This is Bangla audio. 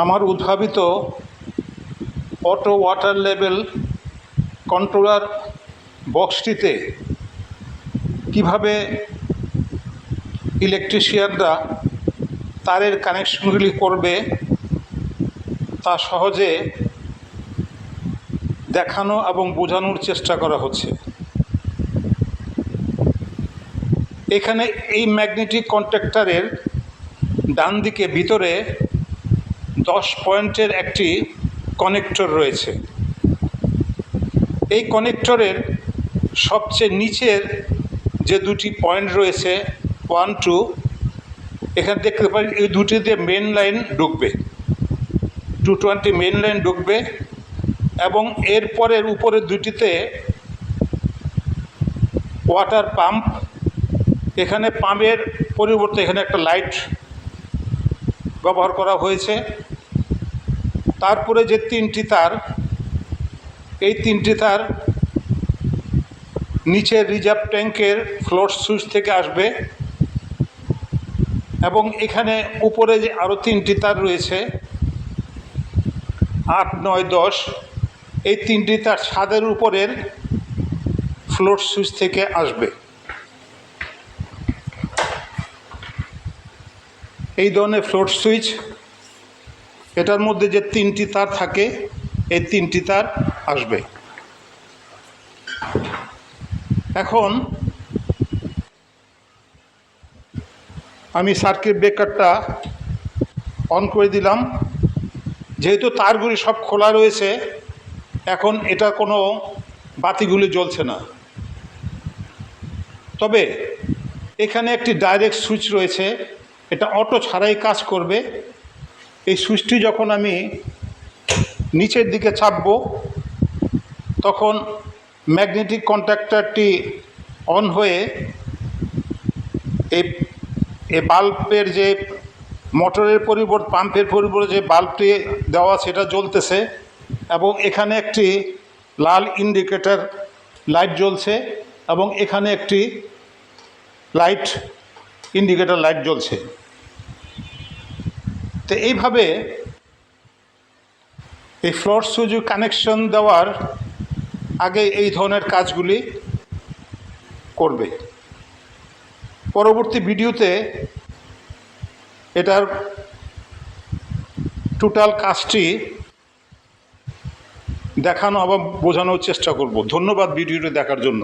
আমার উদ্ভাবিত অটো ওয়াটার লেভেল কন্ট্রোলার বক্সটিতে কিভাবে ইলেকট্রিশিয়ানরা তারের কানেকশনগুলি করবে তা সহজে দেখানো এবং বোঝানোর চেষ্টা করা হচ্ছে। এখানে এই ম্যাগনেটিক কন্ট্যাক্টরের ডান দিকে ভিতরে 10 পয়েন্টের একটি কানেক্টর রয়েছে। এই কানেক্টরের সবচেয়ে নিচের যে দুটি পয়েন্ট রয়েছে 1, 2, এখানে দেখতে পারি এই দুটিতে মেন লাইন ঢুকবে, 220 মেন লাইন ঢুকবে এবং এরপরের উপরের দুটিতে ওয়াটার পাম্প। এখানে পাম্পের পরিবর্তে এখানে একটা লাইট ব্যবহার করা হয়েছে। তারপরে যে তিনটি তার, এই তিনটি তার নিচের রিজার্ভ ট্যাঙ্কের ফ্লোর সুইচ থেকে আসবে এবং এখানে উপরে যে আরও তিনটি তার রয়েছে 8, 9, 10, এই তিনটি তার ছাদের উপরের ফ্লোর সুইচ থেকে আসবে। এই ধরনের ফ্লোর সুইচ, এটার মধ্যে যে তিনটি তার থাকে এই তিনটি তার আসবে। এখন আমি সার্কিট ব্রেকারটা অন করে দিলাম। যেহেতু তারগুলি সব খোলা রয়েছে, এখন এটা কোনো বাতিগুলি জ্বলছে না। তবে এখানে একটি ডাইরেক্ট সুইচ রয়েছে, এটা অটো ছাড়াই কাজ করবে। এই সুইচটি যখন আমি নিচের দিকে চাপবো তখন ম্যাগনেটিক কন্ট্যাক্টরটি অন হয়ে এই বাল্বের যে মোটরের পরিবর্তে পাম্পের পরিবর্তে যে বাল্বটি দেওয়া সেটা জ্বলতেছে এবং এখানে একটি লাল ইন্ডিকেটর লাইট জ্বলছে এবং এখানে একটি ইন্ডিকেটর লাইট জ্বলছে। তো এইভাবে এই ফ্লোর সুইচ কানেকশন দেওয়ার আগে এই ধরনের কাজগুলি করবে। পরবর্তী ভিডিওতে এটার টোটাল কাজটি দেখানো আবার বোঝানোর চেষ্টা করব। ধন্যবাদ ভিডিওটি দেখার জন্য।